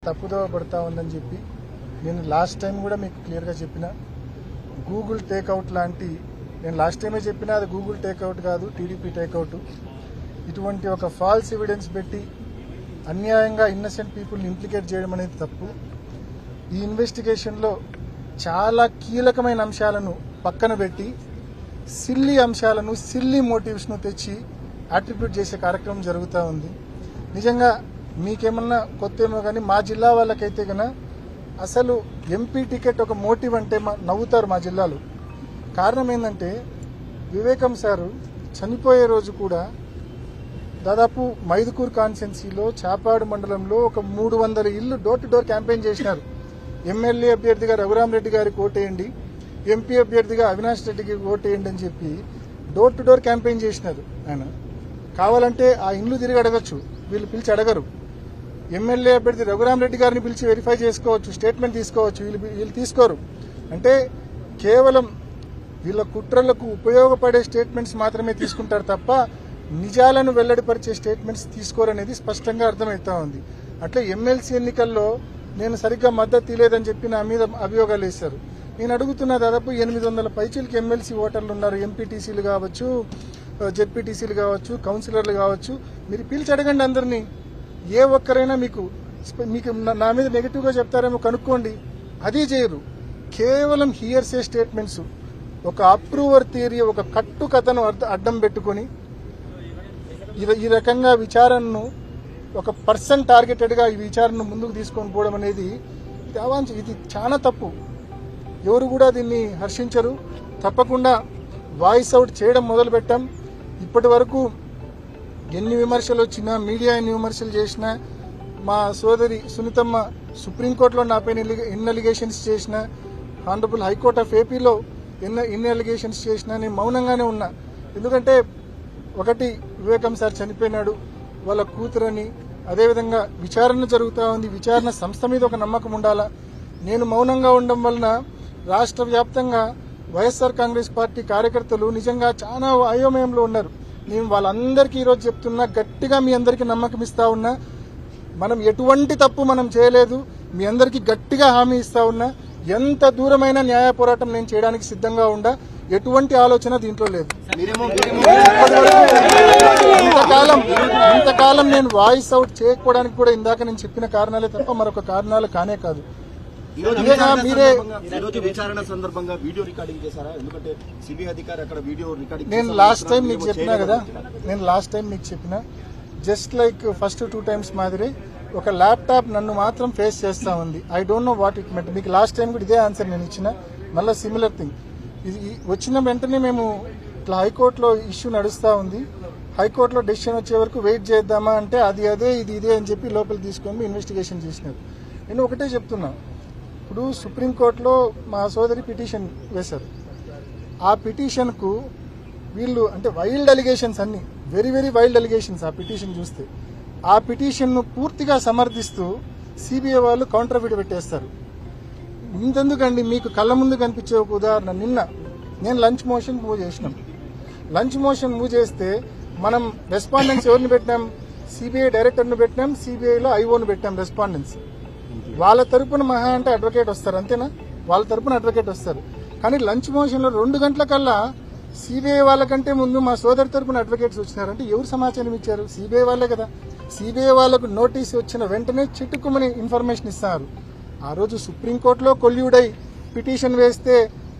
తప్పుదోవ పడతా ఉందని చెప్పి నేను లాస్ట్ టైం కూడా మీకు క్లియర్గా చెప్పిన. గూగుల్ టేక్అవుట్ లాంటి, నేను లాస్ట్ టైమే చెప్పినా అది గూగుల్ టేక్అవుట్ కాదు, టీడీపీ టేక్అవుట్. ఇటువంటి ఒక ఫాల్స్ ఎవిడెన్స్ పెట్టి అన్యాయంగా ఇన్నసెంట్ పీపుల్ని ఇంప్లికేట్ చేయడం అనేది తప్పు. ఈ ఇన్వెస్టిగేషన్లో చాలా కీలకమైన అంశాలను పక్కన పెట్టి సిల్లీ అంశాలను, సిల్లీ మోటివ్స్ను తెచ్చి అట్రిబ్యూట్ చేసే కార్యక్రమం జరుగుతూ ఉంది. నిజంగా మీకేమన్నా కొత్తేమో కానీ మా జిల్లా వాళ్ళకైతే కన్నా అసలు ఎంపీ టికెట్ ఒక మోటివ్ అంటే నవ్వుతారు మా జిల్లాలో. కారణం ఏంటంటే వివేకం సారు చనిపోయే రోజు కూడా దాదాపు మైదుకూరు కాన్స్టిట్యున్సీలో చాపాడు మండలంలో ఒక 300 ఇళ్లు డోర్ టు డోర్ క్యాంపెయిన్ చేసినారు. ఎమ్మెల్యే అభ్యర్థిగా రఘురామరెడ్డి గారికి ఓటేయండి, ఎంపీ అభ్యర్థిగా అవినాష్ రెడ్డికి ఓటేయండి అని చెప్పి డోర్ టు డోర్ క్యాంపెయిన్ చేసినారు. ఆయన కావాలంటే ఆ ఇండ్లు తిరిగి అడగచ్చు, వీళ్ళు పిలిచి అడగరు. ఎమ్మెల్యే అభ్యర్థి రఘురామరెడ్డి గారిని పిలిచి వెరిఫై చేసుకోవచ్చు, స్టేట్మెంట్ తీసుకోవచ్చు, వీళ్ళు తీసుకోరు. అంటే కేవలం వీళ్ళ కుట్రలకు ఉపయోగపడే స్టేట్మెంట్స్ మాత్రమే తీసుకుంటారు తప్ప నిజాలను వెల్లడిపరిచే స్టేట్మెంట్స్ తీసుకోరనేది స్పష్టంగా అర్థమవుతా ఉంది. అట్లా ఎమ్మెల్సీ ఎన్నికల్లో నేను సరిగ్గా మద్దతు ఇవ్వలేదని చెప్పి నా మీద అభియోగాలు వేశారు. నేను అడుగుతున్నా, దాదాపు 800 పైచీలకి ఎమ్మెల్సీ ఓటర్లు ఉన్నారు, ఎంపీటీసీలు కావచ్చు, జెడ్పీటీసీలు కావచ్చు, కౌన్సిలర్లు కావచ్చు. మీరు పిలిచి అడగండి అందరినీ. ఏ ఒక్కరైనా మీకు నా మీద నెగిటివ్గా చెప్తారేమో కనుక్కోండి. అది చేయరు. కేవలం హియర్సే స్టేట్మెంట్స్, ఒక అప్రూవర్ థియరీ, ఒక కట్టు కథను అడ్డం పెట్టుకుని ఈ రకంగా విచారణను ఒక పర్సన్ టార్గెటెడ్గా ఈ విచారణను ముందుకు తీసుకొని పోవడం అనేది ఇది చాలా తప్పు. ఎవరు కూడా దీన్ని హర్షించరు. తప్పకుండా వాయిస్ అవుట్ చేయడం మొదలు పెట్టాం. ఇప్పటి వరకు ఎన్ని విమర్శలు వచ్చినా, మీడియా ఎన్ని విమర్శలు చేసినా, మా సోదరి సునీతమ్మ సుప్రీంకోర్టులో నాపైన ఎన్ని అలిగేషన్స్ చేసినా, ఆనరబుల్ హైకోర్టు ఆఫ్ ఏపీలో ఎన్ని అలిగేషన్స్ చేసినా నేను మౌనంగానే ఉన్నా. ఎందుకంటే ఒకటి, వివేకం సార్ చనిపోయినాడు, వాళ్ళ కూతురని, అదేవిధంగా విచారణ జరుగుతూ ఉంది, విచారణ సంస్థ మీద ఒక నమ్మకం ఉండాలా. నేను మౌనంగా ఉండడం వలన రాష్ట్ర వ్యాప్తంగా వైఎస్ఆర్ కాంగ్రెస్ పార్టీ కార్యకర్తలు నిజంగా చాలా అయోమయంలో ఉన్నారు. నేను వాళ్ళందరికీ ఈరోజు చెప్తున్నా, గట్టిగా మీ అందరికీ నమ్మకం ఇస్తా ఉన్నా, మనం ఎటువంటి తప్పు మనం చేయలేదు, మీ అందరికీ గట్టిగా హామీ ఇస్తా ఉన్నా. ఎంత దూరమైన న్యాయ పోరాటం నేను చేయడానికి సిద్ధంగా ఉండా. ఎటువంటి ఆలోచన దీంట్లో లేదు. ఇంతకాలం నేను వాయిస్ అవుట్ చేయకపోవడానికి కూడా ఇందాక నేను చెప్పిన కారణాలే తప్ప మరొక కారణాలు కానే కాదు. నేను లాస్ట్ టైం నీకు చెప్పినా కదా, జస్ట్ లైక్ ఫస్ట్ 2 times మాదిరి ఒక ల్యాప్టాప్ నన్ను మాత్రం ఫేస్ చేస్తా ఉంది. I don't know what it meant. మీకు లాస్ట్ టైం కూడా ఇదే ఆన్సర్ నేను ఇచ్చిన, మళ్ళీ సిమిలర్ థింగ్. ఇది వచ్చిన వెంటనే మేము ఇట్లా హైకోర్టులో ఇష్యూ నడుస్తూ ఉంది, హైకోర్టులో డెసిషన్ వచ్చే వరకు వెయిట్ చేద్దామా అంటే అది అదే ఇది ఇదే అని చెప్పి లోపలికి తీసుకొని ఇన్వెస్టిగేషన్ చేసినారు. నేను ఒకటే చెప్తున్నా, ఇప్పుడు సుప్రీంకోర్టులో మా సోదరి పిటిషన్ వేశారు. ఆ పిటిషన్కు వీళ్ళు అంటే వైల్డ్ అలిగేషన్స్, అన్ని వెరీ వెరీ వైల్డ్ అలిగేషన్స్. ఆ పిటిషన్ చూస్తే ఆ పిటిషన్ను పూర్తిగా సమర్థిస్తూ సిబిఐ వాళ్ళు కౌంటర్ ఫిట్ పెట్టేస్తారు. ఇంతెందుకండి, మీకు కళ్ళ ముందు కనిపించే ఒక ఉదాహరణ, నిన్న నేను లంచ్ మోషన్ మూవ్ చేసినాం. లంచ్ మోషన్ మూవ్ చేస్తే మనం రెస్పాండెన్స్ ఎవరిని పెట్టినాం? సిబిఐ డైరెక్టర్ను పెట్టినాం, సిబిఐలో ఐఓను పెట్టాం రెస్పాండెన్స్. వాళ్ళ తరపున మహా అంటే అడ్వకేట్ వస్తారు, అంతేనా? వాళ్ళ తరపున అడ్వకేట్ వస్తారు. కానీ లంచ్ మోషన్లో 2 గంటల కల్లా సిబిఐ వాళ్ళకంటే ముందు మా సోదరి తరపున అడ్వకేట్స్ వచ్చినారంటే ఎవరు సమాచారం ఇచ్చారు? సిబిఐ వాళ్ళే కదా. సిబిఐ వాళ్ళకు నోటీస్ వచ్చిన వెంటనే చిట్టుకుమని ఇన్ఫర్మేషన్ ఇస్తారు. ఆ రోజు సుప్రీంకోర్టులో కొల్యూడై పిటిషన్ వేస్తే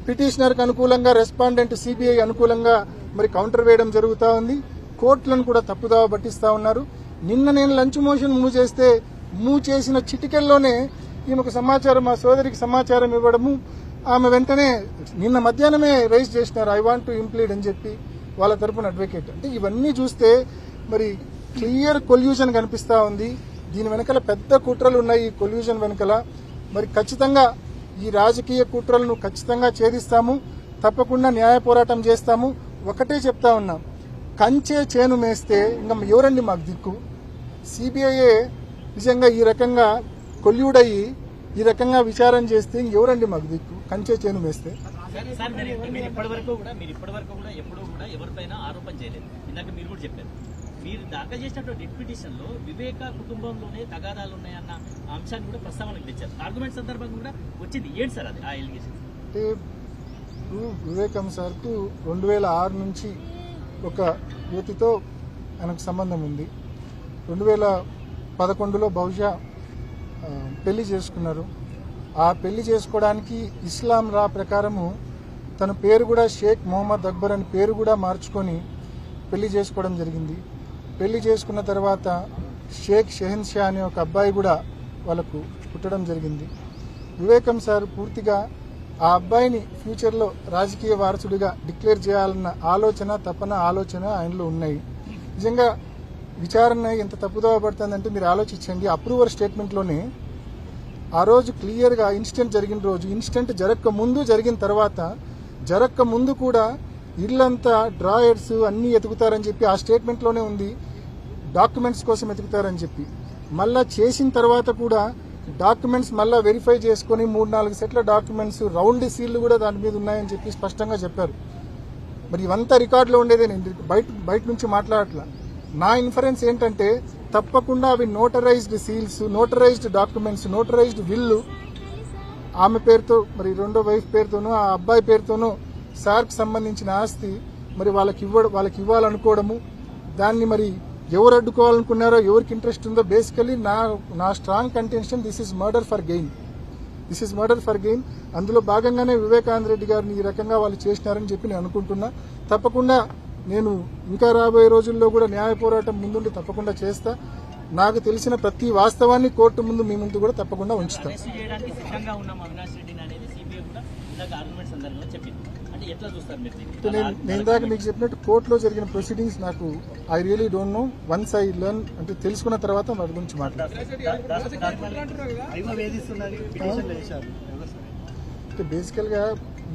పిటిషనర్కి అనుకూలంగా రెస్పాండెంట్ సిబిఐ అనుకూలంగా మరి కౌంటర్ వేయడం జరుగుతూ ఉంది. కోర్టులను కూడా తప్పుదావ పట్టిస్తా ఉన్నారు. నిన్న నేను లంచ్ మోషన్ మూవ్ చేస్తే మూవ్ చేసిన చిటికెల్లోనే ఈమెకు సమాచారం, మా సోదరికి సమాచారం ఇవ్వడము, ఆమె వెంటనే నిన్న మధ్యాహ్నమే రైజ్ చేసినారు ఐ వాంట్ టు ఇంప్లీడ్ అని చెప్పి వాళ్ళ తరపున అడ్వకేట్. అంటే ఇవన్నీ చూస్తే మరి క్లియర్ కొల్యూషన్ కనిపిస్తా ఉంది. దీని వెనకాల పెద్ద కుట్రలు ఉన్నాయి. ఈ కొల్యూషన్ వెనకాల మరి ఖచ్చితంగా ఈ రాజకీయ కుట్రలను ఖచ్చితంగా ఛేదిస్తాము, తప్పకుండా న్యాయ పోరాటం చేస్తాము. ఒకటే చెప్తా ఉన్నాం, కంచే చేను మేస్తే ఇంకా ఎవరండి మాకు దిక్కు? సిబిఐఏ నిజంగా ఈ రకంగా కొల్యూడయ్యి ఈ రకంగా విచారణ చేస్తే ఎవరండి మాకు దిక్కు? కంచే చేను మేస్తే. మీరు ఇప్పటి వరకు కూడా ఎప్పుడు కూడా ఎవరిపైన ఆరోపణ చేయలేదు. ఇందాక మీరు కూడా చెప్పారు. మీరు దాఖలు చేసినటువంటి రిట్ పిటిషన్ లో వివేక కుటుంబంలోనే తగాదాలు ఉన్నాయన్న అంశాన్ని కూడా ప్రస్తావనకు తెచ్చారు. ఆర్గ్యుమెంట్ సందర్భంగా కూడా వచ్చింది. ఏంటి సార్ అది ఆ ఎలిగేషన్? అంటే వివేకం సార్కు 2006 నుంచి ఒక యువతితో ఆయనకు సంబంధం ఉంది. 2011లో బహుశా పెళ్లి చేసుకున్నారు. ఆ పెళ్లి చేసుకోవడానికి ఇస్లాం రా ప్రకారము తన పేరు కూడా షేక్ మొహమ్మద్ అక్బర్ అని పేరు కూడా మార్చుకొని పెళ్లి చేసుకోవడం జరిగింది. పెళ్లి చేసుకున్న తర్వాత షేక్ షెహన్షా అనే ఒక అబ్బాయి కూడా వాళ్ళకు పుట్టడం జరిగింది. వివేకం సార్ పూర్తిగా ఆ అబ్బాయిని ఫ్యూచర్లో రాజకీయ వారసుడిగా డిక్లేర్ చేయాలన్న ఆలోచన ఆయనలో ఉన్నాయి. నిజంగా విచారణ ఎంత తప్పుదోవ పడుతుందంటే మీరు ఆలోచించండి. అప్రూవర్ స్టేట్మెంట్లోనే ఆ రోజు క్లియర్గా ఇన్సిడెంట్ జరిగిన రోజు, ఇన్సిడెంట్ జరగక ముందు, జరిగిన తర్వాత, జరగక ముందు కూడా ఇల్లంతా డ్రాయర్స్ అన్నీ ఎతుకుతారని చెప్పి ఆ స్టేట్మెంట్లోనే ఉంది. డాక్యుమెంట్స్ కోసం ఎతుకుతారని చెప్పి మళ్ళా చేసిన తర్వాత కూడా డాక్యుమెంట్స్ మళ్ళా వెరిఫై చేసుకుని 3-4 సెట్ల డాక్యుమెంట్స్ రౌండ్ సీళ్లు కూడా దాని మీద ఉన్నాయని చెప్పి స్పష్టంగా చెప్పారు. మరి ఇవంతా రికార్డులో ఉండేదే. నేను బయట నుంచి మాట్లాడట్లా. నా ఇన్ఫరెన్స్ ఏంటంటే తప్పకుండా అవి notarized seals, notarized documents, notarized will ఆమె పేరుతో, మరి రెండో వైఫ్ పేరుతోనూ ఆ అబ్బాయి పేరుతోనూ సార్కి సంబంధించిన ఆస్తి మరి వాళ్ళకి ఇవ్వాలనుకోవడము, దాన్ని మరి ఎవరు అడ్డుకోవాలనుకున్నారో, ఎవరికి ఇంట్రెస్ట్ ఉందో, బేసికలీ నా strong contention this is murder for gain. అందులో భాగంగానే వివేకానంద రెడ్డి గారిని ఈ రకంగా వాళ్ళు చేసినారని చెప్పి నేను అనుకుంటున్నా. తప్పకుండా నేను ఇంకా రాబోయే రోజుల్లో కూడా న్యాయ పోరాటం ముందుండి తప్పకుండా చేస్తా. నాకు తెలిసిన ప్రతి వాస్తవాన్ని కోర్టు ముందు మీ ముందు కూడా తప్పకుండా ఉంచుతాం. నేను దాకా మీకు చెప్పినట్టు కోర్టులో జరిగిన ప్రొసీడింగ్స్ నాకు I really don't know. Once I learn అంటే తెలుసుకున్న తర్వాత వాటి గురించి మాట్లాడతాను. బేసికల్ గా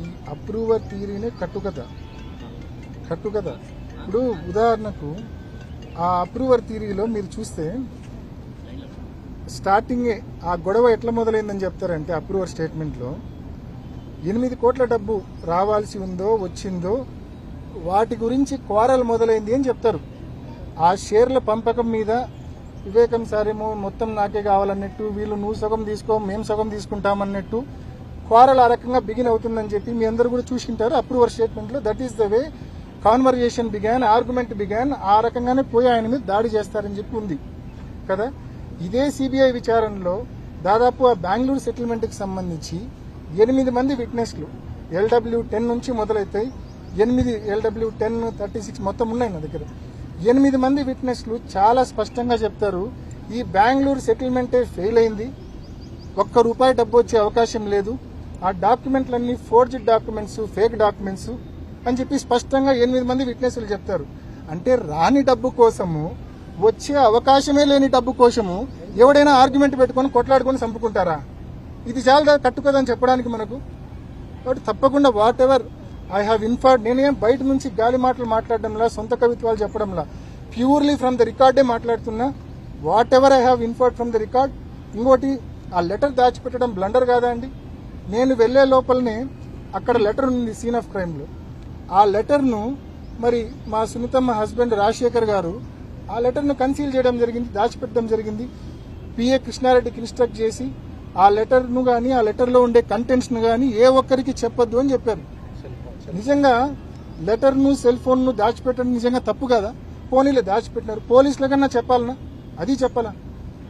ఈ అప్రూవర్ థియరీనే కట్టుకథ. ఇప్పుడు ఉదాహరణకు ఆ అప్రూవర్ థియరీలో మీరు చూస్తే స్టార్టింగే ఆ గొడవ ఎట్లా మొదలైందని చెప్తారంటే అప్రూవర్ స్టేట్మెంట్లో 8 కోట్ల డబ్బు రావాల్సి ఉందో వచ్చిందో వాటి గురించి క్వారల్ మొదలైంది అని చెప్తారు. ఆ షేర్ల పంపకం మీద వివేకం సారేమో మొత్తం నాకే కావాలన్నట్టు, వీళ్ళు నువ్వు సగం తీసుకో మేము సగం తీసుకుంటామన్నట్టు క్వారల్ ఆ రకంగా బిగిన్ అవుతుందని చెప్పి మీ అందరూ కూడా చూసింటారు అప్రూవర్ స్టేట్మెంట్లో. That is the way conversation began, argument began. ఆ రకంగానే పోయి ఆయన మీద దాడి చేస్తారని చెప్పి ఉంది కదా. ఇదే సిబిఐ విచారణలో దాదాపు ఆ బెంగళూరు సెటిల్మెంట్కి సంబంధించి 8 మంది విట్నెస్లు LW10 నుంచి మొదలవుతాయి. 8 LW10, 36 మొత్తం ఉన్నాయి నా దగ్గర. 8 మంది విట్నెస్లు చాలా స్పష్టంగా చెప్తారు ఈ బెంగళూరు సెటిల్మెంటే ఫెయిల్ అయింది, ₹1 డబ్బు వచ్చే అవకాశం లేదు, ఆ డాక్యుమెంట్లన్నీ ఫోర్జ్డ్ డాక్యుమెంట్స్, ఫేక్ డాక్యుమెంట్స్ అని చెప్పి స్పష్టంగా 8 మంది విట్నెస్లు చెప్తారు. అంటే రాని డబ్బు కోసము, వచ్చే అవకాశమే లేని డబ్బు కోసము ఎవడైనా ఆర్గ్యుమెంట్ పెట్టుకొని కొట్లాడుకొని చంపుకుంటారా? ఇది చాలా కట్టుకోదని చెప్పడానికి మనకు. కాబట్టి తప్పకుండా what ever I have inferred, నేనేం బయట నుంచి గాలి మాటలు మాట్లాడడంలా, సొంత కవిత్వాలు చెప్పడంలా, ప్యూర్లీ ఫ్రమ్ ద రికార్డే మాట్లాడుతున్నా. What ever I have inferred from the record. ఇంకోటి, ఆ లెటర్ దాచిపెట్టడం బ్లండర్ కాదా అండి? నేను వెళ్లే లోపలనే అక్కడ లెటర్ ఉంది సీన్ ఆఫ్ క్రైమ్లో. ఆ లెటర్ను మరి మా సునీతమ్మ హస్బెండ్ రాజశేఖర్ గారు ఆ లెటర్ను కన్సీల్ చేయడం జరిగింది, దాచిపెట్టడం జరిగింది. పిఏ కృష్ణారెడ్డికి ఇన్స్ట్రక్ట్ చేసి ఆ లెటర్ను కానీ, ఆ లెటర్లో ఉండే కంటెంట్స్ను కానీ ఏ ఒక్కరికి చెప్పొద్దు అని చెప్పారు. నిజంగా లెటర్ను, సెల్ ఫోన్ను దాచిపెట్టడం నిజంగా తప్పు కదా? పోనీలే దాచిపెట్టినారు, పోలీసుల కన్నా చెప్పాలనా? అది చెప్పాలా?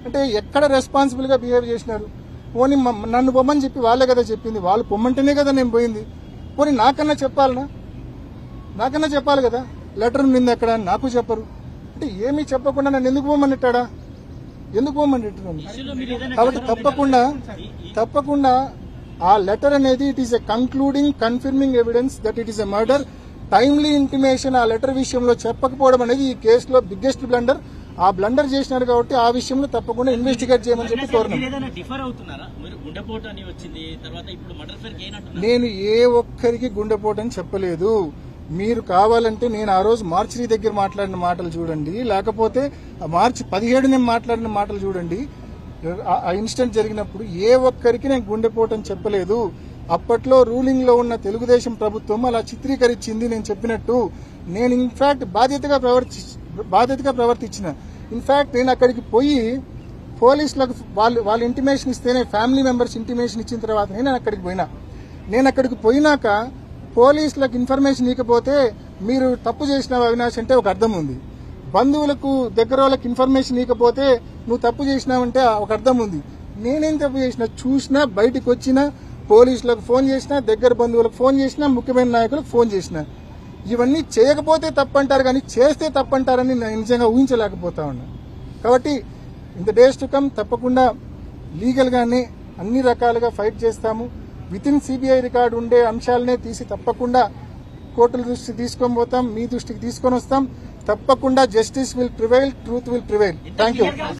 అంటే ఎక్కడ రెస్పాన్సిబుల్గా బిహేవ్ చేసినారు? పోనీ నన్ను పొమ్మని చెప్పి వాళ్ళే కదా చెప్పింది, వాళ్ళు పొమ్మంటేనే కదా నేను పోయింది. పోనీ నాకన్నా చెప్పాలనా? నాకన్నా చెప్పాలి కదా. లెటర్ నింది ఎక్కడ నాకు చెప్పరు. అంటే ఏమీ చెప్పకుండా నన్ను ఎందుకు పోమన్నట్టాడా? ఎందుకు పోమన్నట్టు? కాబట్టి తప్పకుండా ఆ లెటర్ అనేది it is a concluding, confirming evidence that it is a murder. Timely intimation ఆ లెటర్ విషయంలో చెప్పకపోవడం అనేది ఈ కేసులో బిగ్గెస్ట్ బ్లండర్. ఆ బ్లండర్ చేసినారు కాబట్టి ఆ విషయంలో తప్పకుండా ఇన్వెస్టిగేట్ చేయమని చెప్పి కోరుతున్నాను. నేను ఏ ఒక్కరికి గుండెపోటు అని చెప్పలేదు. మీరు కావాలంటే నేను ఆ రోజు మార్చి దగ్గర మాట్లాడిన మాటలు చూడండి, లేకపోతే మార్చి 17 నేను మాట్లాడిన మాటలు చూడండి. ఆ ఇన్సిడెంట్ జరిగినప్పుడు ఏ ఒక్కరికి నేను గుండెపోటు అని చెప్పలేదు. అప్పట్లో రూలింగ్ లో ఉన్న తెలుగుదేశం ప్రభుత్వం అలా చిత్రీకరించింది. నేను చెప్పినట్టు నేను ఇన్ఫాక్ట్ బాధ్యతగా ప్రవర్తించిన. ఇన్ఫాక్ట్ నేను అక్కడికి పోయి పోలీసులకు వాళ్ళు ఇంటిమేషన్ ఇస్తేనే, ఫ్యామిలీ మెంబర్స్ ఇంటిమేషన్ ఇచ్చిన తర్వాత నేను అక్కడికి పోయినా. నేను అక్కడికి పోయినాక పోలీసులకు ఇన్ఫర్మేషన్ ఇవ్వకపోతే మీరు తప్పు చేసినావు అవినాష్ అంటే ఒక అర్థం ఉంది. బంధువులకు దగ్గర వాళ్ళకి ఇన్ఫర్మేషన్ ఇవ్వకపోతే నువ్వు తప్పు చేసినావంటే ఒక అర్థం ఉంది. నేనేం తప్పు చేసినా, చూసినా, బయటకు వచ్చినా, పోలీసులకు ఫోన్ చేసినా, దగ్గర బంధువులకు ఫోన్ చేసినా, ముఖ్యమైన నాయకులకు ఫోన్ చేసినా. ఇవన్నీ చేయకపోతే తప్పంటారు కానీ చేస్తే తప్పంటారని నేను నిజంగా ఊహించలేకపోతా ఉన్నా. కాబట్టి in the days to come తప్పకుండా లీగల్ గానే అన్ని రకాలుగా ఫైట్ చేస్తాము. విత్ ఇన్ సిబిఐ రికార్డు ఉండే అంశాలనే తీసి తప్పకుండా కోర్టుల దృష్టికి తీసుకొని పోతాం, మీ దృష్టికి తీసుకొని వస్తాం. తప్పకుండా justice will prevail, truth will prevail. Thank you.